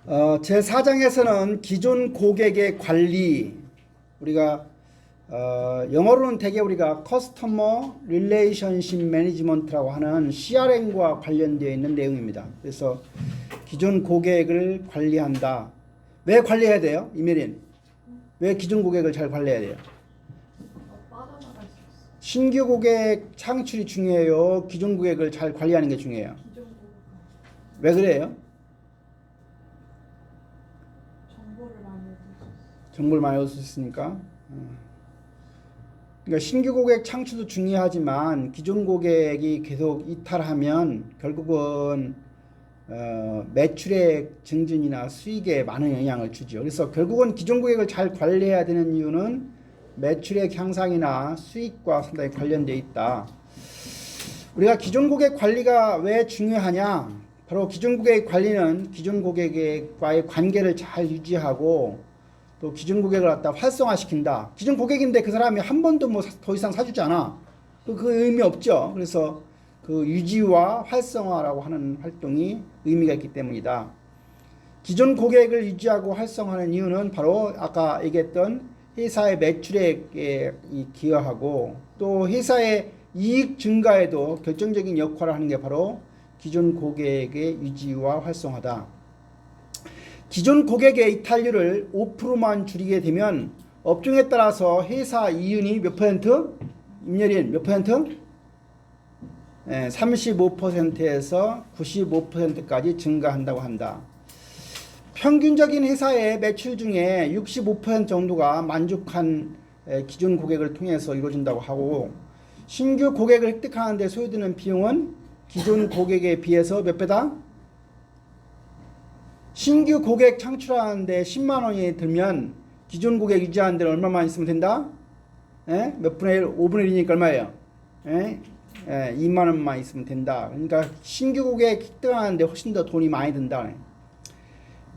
제4장에서는 기존 고객의 관리, 우리가 영어로는 대개 우리가 커스터머 릴레이션십 매니지먼트라고 하는 CRM과 관련되어 있는 내용입니다. 그래서 기존 고객을 관리한다. 왜 관리해야 돼요? 이메린. 왜 기존 고객을 잘 관리해야 돼요? 신규 고객 창출이 중요해요? 기존 고객을 잘 관리하는 게 중요해요? 왜 그래요? 정보를 많이 얻을 수 있으니까. 그러니까 신규 고객 창출도 중요하지만 기존 고객이 계속 이탈하면 결국은 매출의 증진이나 수익에 많은 영향을 주죠. 그래서 결국은 기존 고객을 잘 관리해야 되는 이유는 매출액 향상이나 수익과 상당히 관련되어 있다. 우리가 기존 고객 관리가 왜 중요하냐? 바로 기존 고객 관리는 기존 고객과의 관계를 잘 유지하고 또 기존 고객을 갖다 활성화시킨다. 기존 고객인데 그 사람이 한 번도 뭐 더 이상 사주지 않아. 그 의미 없죠. 그래서 그 유지와 활성화라고 하는 활동이 의미가 있기 때문이다. 기존 고객을 유지하고 활성화하는 이유는 바로 아까 얘기했던 회사의 매출액에 기여하고 또 회사의 이익 증가에도 결정적인 역할을 하는 게 바로 기존 고객의 유지와 활성화다. 기존 고객의 이탈률을 5%만 줄이게 되면 업종에 따라서 회사 이윤이 몇 퍼센트? 임예린 몇 퍼센트? 35%에서 95%까지 증가한다고 한다. 평균적인 회사의 매출 중에 65% 정도가 만족한 기존 고객을 통해서 이루어진다고 하고 신규 고객을 획득하는 데 소요되는 비용은 기존 고객에 비해서 몇 배다? 신규 고객 창출하는데 10만 원이 들면 기존 고객 유지하는 데는 얼마만 있으면 된다? 몇 분의 1? 5분의 1이니까 얼마예요? 2만 원만 있으면 된다. 그러니까 신규 고객 획득하는데 훨씬 더 돈이 많이 든다.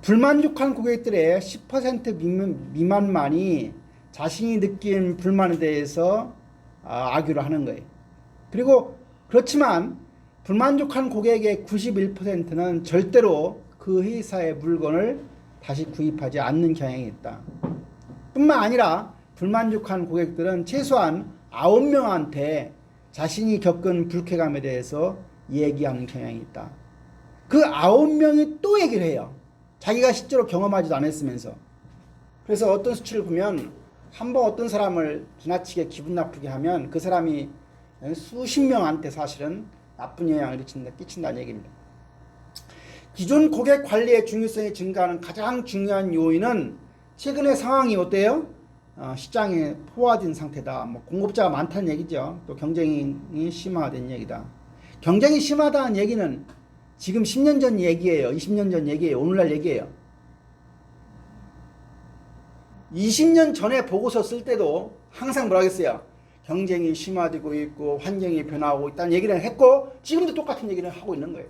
불만족한 고객들의 10% 미만만이 자신이 느낀 불만에 대해서 악유를 하는 거예요. 그리고 그렇지만 불만족한 고객의 91%는 절대로 그 회사의 물건을 다시 구입하지 않는 경향이 있다. 뿐만 아니라 불만족한 고객들은 최소한 9명한테 자신이 겪은 불쾌감에 대해서 얘기하는 경향이 있다. 그 9명이 또 얘기를 해요. 자기가 실제로 경험하지도 않았으면서. 그래서 어떤 수치를 보면 한번 어떤 사람을 지나치게 기분 나쁘게 하면 그 사람이 수십 명한테 사실은 나쁜 영향을 끼친다는 얘기입니다. 기존 고객 관리의 중요성이 증가하는 가장 중요한 요인은 최근의 상황이 어때요? 시장에 포화된 상태다. 뭐 공급자가 많다는 얘기죠. 또 경쟁이 심화된 얘기다. 경쟁이 심하다는 얘기는 지금 10년 전 얘기예요. 20년 전 얘기예요. 오늘날 얘기예요. 20년 전에 보고서 쓸 때도 항상 뭐라 했어요? 경쟁이 심화되고 있고 환경이 변화하고 있다는 얘기를 했고 지금도 똑같은 얘기를 하고 있는 거예요.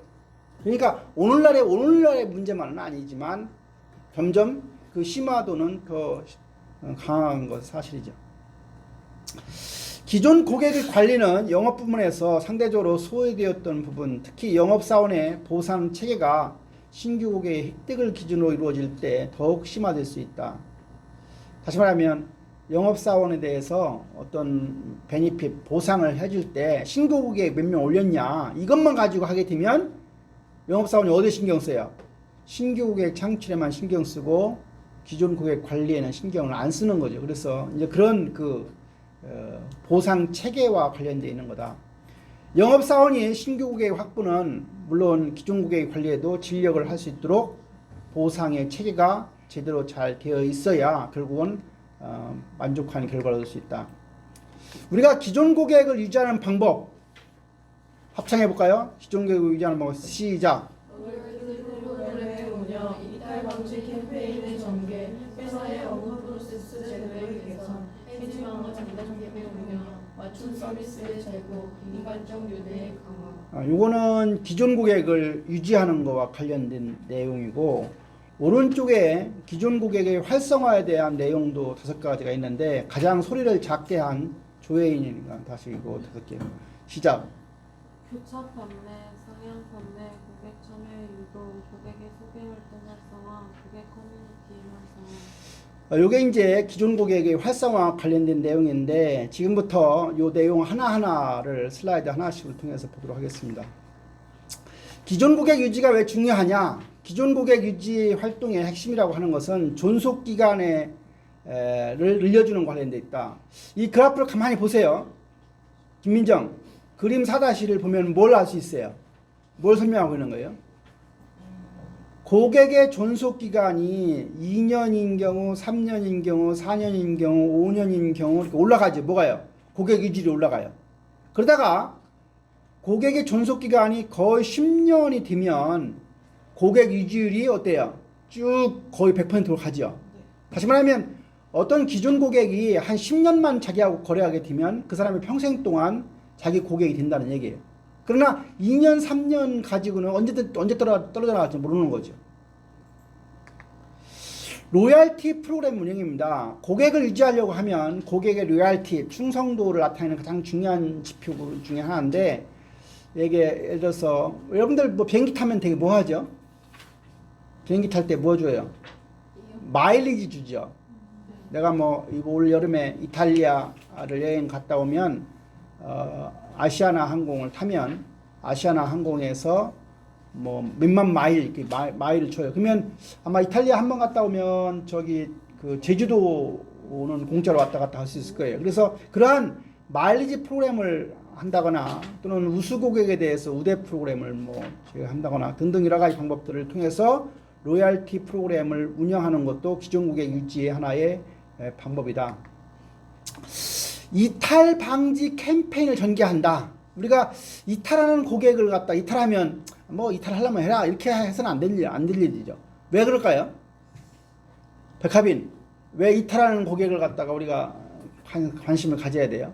그러니까 오늘날의 문제만은 아니지만 점점 그 심화도는 더 강한 것 사실이죠. 기존 고객의 관리는 영업 부문에서 상대적으로 소외되었던 부분, 특히 영업사원의 보상 체계가 신규 고객의 획득을 기준으로 이루어질 때 더욱 심화될 수 있다. 다시 말하면 영업사원에 대해서 어떤 베니핏, 보상을 해줄 때 신규 고객 몇 명 올렸냐 이것만 가지고 하게 되면 영업사원이 어디에 신경 써요? 신규 고객 창출에만 신경 쓰고 기존 고객 관리에는 신경을 안 쓰는 거죠. 그래서 이제 그런 보상 체계와 관련되어 있는 거다. 영업사원이 신규 고객 확보는 물론 기존 고객 관리에도 진력을 할 수 있도록 보상의 체계가 제대로 잘 되어 있어야 결국은 만족한 결과를 얻을 수 있다. 우리가 기존 고객을 유지하는 방법 합창해 볼까요? 기존 고객을 유지하는 방법 시작. 이탈 방지 캠페인의 전개, 회사의 업무 프로세스 제도의 개선, 해지망과 장단 캠페인 운영, 맞춤 서비스의 제고, 인간적 유대의 강화. 요거는 기존 고객을 유지하는 것과 관련된 내용이고 오른쪽에 기존 고객의 활성화에 대한 내용도 5가지가 있는데 가장 소리를 작게 한 조혜인이니까 다시 이거 5개 시작. 교차 판매, 상향 판매, 고객 참여 유도, 고객의 소개 활동 활성화, 고객 커뮤니티 활성화. 요게 이제 기존 고객의 활성화 관련된 내용인데 지금부터 요 내용 하나하나를 슬라이드 하나씩을 통해서 보도록 하겠습니다. 기존 고객 유지가 왜 중요하냐? 기존 고객 유지 활동의 핵심이라고 하는 것은 존속 기간을 늘려주는 관련돼 있다. 이 그래프를 가만히 보세요. 김민정, 그림 4-를 보면 뭘 알 수 있어요? 뭘 설명하고 있는 거예요? 고객의 존속 기간이 2년인 경우, 3년인 경우, 4년인 경우, 5년인 경우 이렇게 올라가죠. 뭐가요? 고객 유지율이 올라가요. 그러다가 고객의 존속 기간이 거의 10년이 되면 고객 유지율이 어때요? 쭉 거의 100%로 가죠. 다시 말하면 어떤 기존 고객이 한 10년만 자기하고 거래하게 되면 그 사람이 평생 동안 자기 고객이 된다는 얘기예요. 그러나 2년, 3년 가지고는 언제 떨어져 나갈지 모르는 거죠. 로얄티 프로그램 운영입니다. 고객을 유지하려고 하면 고객의 로얄티, 충성도를 나타내는 가장 중요한 지표 중에 하나인데 이게 예를 들어서 여러분들 뭐 비행기 타면 되게 뭐 하죠? 비행기 탈 때 뭐 줘요? 마일리지 주죠. 내가 뭐 올 여름에 이탈리아를 여행 갔다 오면 아시아나 항공을 타면 아시아나 항공에서 뭐 몇만 마일 이렇게 마일을 줘요. 그러면 아마 이탈리아 한 번 갔다 오면 저기 그 제주도는 공짜로 왔다 갔다 할 수 있을 거예요. 그래서 그러한 마일리지 프로그램을 한다거나 또는 우수 고객에 대해서 우대 프로그램을 뭐 한다거나 등등 여러 가지 방법들을 통해서 로얄티 프로그램을 운영하는 것도 기존 고객 유지의 하나의 방법이다. 이탈 방지 캠페인을 전개한다. 우리가 이탈하는 고객을 갖다 이탈하면 뭐 이탈하려면 해라 이렇게 해서는 안 될 일이죠. 왜 그럴까요? 백합인, 왜 이탈하는 고객을 갖다가 우리가 관심을 가져야 돼요?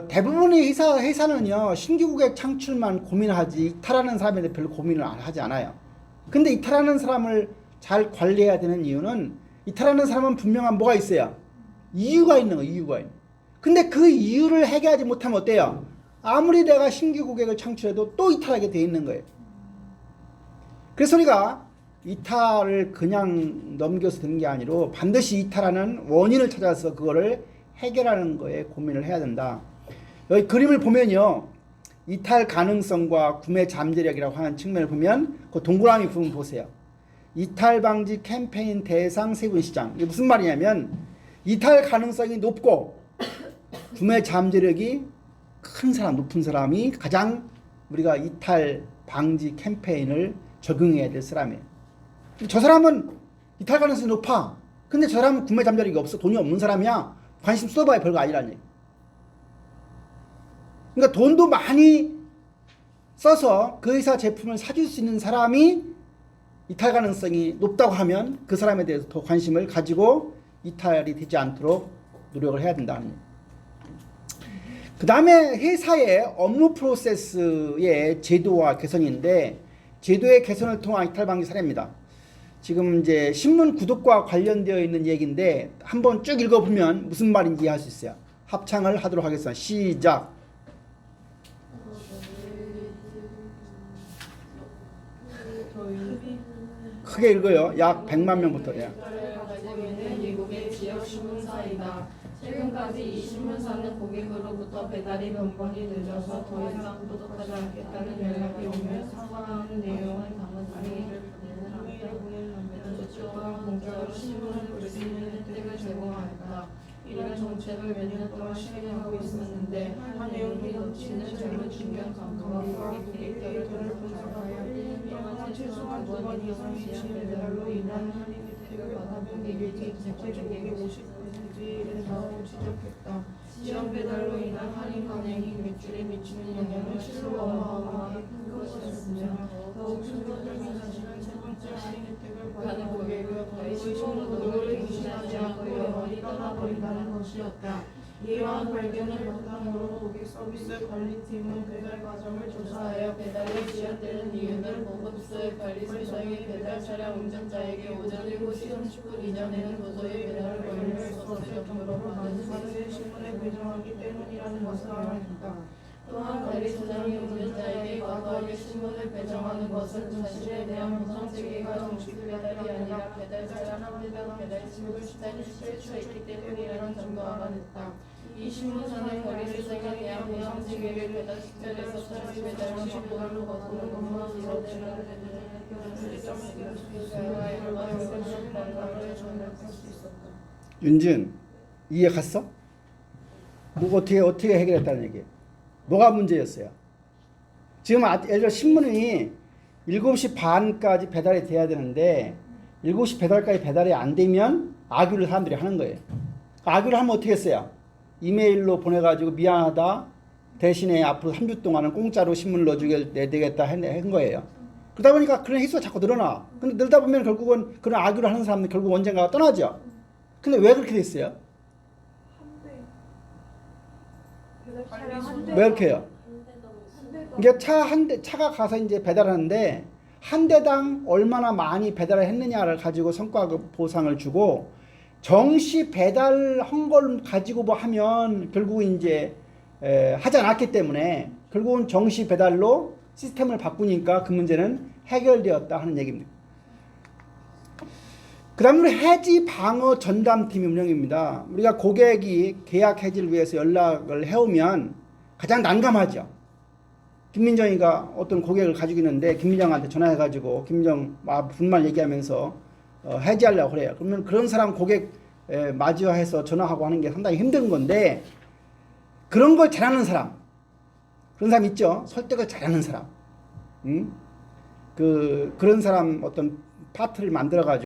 대부분의 회사는요 신규 고객 창출만 고민하지 이탈하는 사람에 대해 별로 고민을 하지 않아요. 근데 이탈하는 사람을 잘 관리해야 되는 이유는 이탈하는 사람은 분명한 뭐가 있어요? 이유가 있는 거예요. 이유가 있는. 근데 그 이유를 해결하지 못하면 어때요? 아무리 내가 신규 고객을 창출해도 또 이탈하게 돼 있는 거예요. 그래서 우리가 이탈을 그냥 넘겨서 되는 게 아니라 반드시 이탈하는 원인을 찾아서 그거를 해결하는 거에 고민을 해야 된다. 여기 그림을 보면요. 이탈 가능성과 구매 잠재력이라고 하는 측면을 보면 그 동그라미 부분 보세요. 이탈 방지 캠페인 대상 세분 시장. 이게 무슨 말이냐면 이탈 가능성이 높고 구매 잠재력이 큰 사람, 높은 사람이 가장 우리가 이탈 방지 캠페인을 적용해야 될 사람이에요. 저 사람은 이탈 가능성이 높아. 근데 저 사람은 구매 잠재력이 없어. 돈이 없는 사람이야. 관심 쏟아봐야 별거 아니라는 얘기. 그러니까 돈도 많이 써서 그 회사 제품을 사줄 수 있는 사람이 이탈 가능성이 높다고 하면 그 사람에 대해서 더 관심을 가지고 이탈이 되지 않도록 노력을 해야 된다는 얘기. 그 다음에 회사의 업무 프로세스의 제도화 개선인데 제도의 개선을 통한 이탈 방지 사례입니다. 지금 이제 신문 구독과 관련되어 있는 얘기인데 한번 쭉 읽어보면 무슨 말인지 이해할 수 있어요. 합창을 하도록 하겠습니다. 시작. 크게 읽어요. 약 100만 명부터. 예. 미국의 지역 신문사이다. 최근까지 이 신문사는 고객으로부터 배달이 번번이 늦어서 더 이상 구독하지 않겠다는 연락이 오면 사과하는 내용을 담은 항의를 보내는 한편 주 또한 공짜로 신문을 볼 수 있는 혜택을 제공한다. 이런 정책을 몇 년 동안 실행하고 있었는데 내용이 넘치는 젊은 중견 감독과 고객 데이터를 분석하여 1년 동안 최소한 2번 이상 지연 배달로 인한 할인 혜택을 받아본 고객이 고객의 50%에서 지적했다. 지연 배달로 인한 할인 간행이 매출에 미치는 영향은 실로 어마어마하게 큰 것이었으며 더욱 충격적인 사실은 세 번째 할인 혜택을 받는 고객은 거의 신문도를 갱신하지 않고 영원히 떠나버린다는 것이었다. 이러한 발견을 바탕으로 고객 서비스 관리팀은 배달 과정을 조사하여 배달이 지연되는 이유는 공급소의 관리 설정이 배달 차량 운전자에게 오전 7시 30분 이전에는 도저히 배달을 걸릴 수 없을 정도로 많은 사실을 신문에 배정하기 때문이라는 것을 알아냈다. 또한 관리소장이 운전자에게 과도하게 신문을 배정하는 것은 자신에 대한 보상체계가 정식 배달이 아니라 배달자가 함대당 배달집을 실추했기 때문이라는 점도 알아냈다. 이 신문서는 관리소장에 대한 보상체계를 배달식별에서 자주 배달한 정보를 거두는 것만 이뤄지는 윤준 이해 갔어? 뭐 어떻게 해결했다는 얘기예요? 뭐가 문제였어요? 지금 예를 들어 신문이 7시 반까지 배달이 돼야 되는데 7시 배달까지 배달이 안 되면 악유를 사람들이 하는 거예요. 악유를 하면 어떻게 했어요? 이메일로 보내가지고 미안하다 대신에 앞으로 3주 동안은 공짜로 신문을 내되겠다 한 거예요. 그러다 보니까 그런 횟수가 자꾸 늘어나. 근데 늘다 보면 결국은 그런 악유를 하는 사람들 결국 언젠가 떠나죠. 근데 왜 그렇게 됐어요? 왜 그렇게 해요? 이게 차가 가서 이제 배달하는데 한 대당 얼마나 많이 배달을 했느냐를 가지고 성과 보상을 주고 정시 배달한 걸 가지고 뭐 하면 결국 이제 하지 않았기 때문에 결국은 정시 배달로 시스템을 바꾸니까 그 문제는 해결되었다 하는 얘기입니다. 그 다음으로 해지 방어 전담팀이 운영입니다. 우리가 고객이 계약 해지를 위해서 연락을 해오면 가장 난감하죠. 김민정이가 어떤 고객을 가지고 있는데 김민정한테 전화해가지고 김민정 분만 얘기하면서 해지하려고 그래요. 그러면 그런 사람 고객 맞이해서 전화하고 하는 게 상당히 힘든 건데 그런 걸 잘하는 사람 그런 사람 있죠. 설득을 잘하는 사람 그런 사람 어떤 파트를 만들어가지고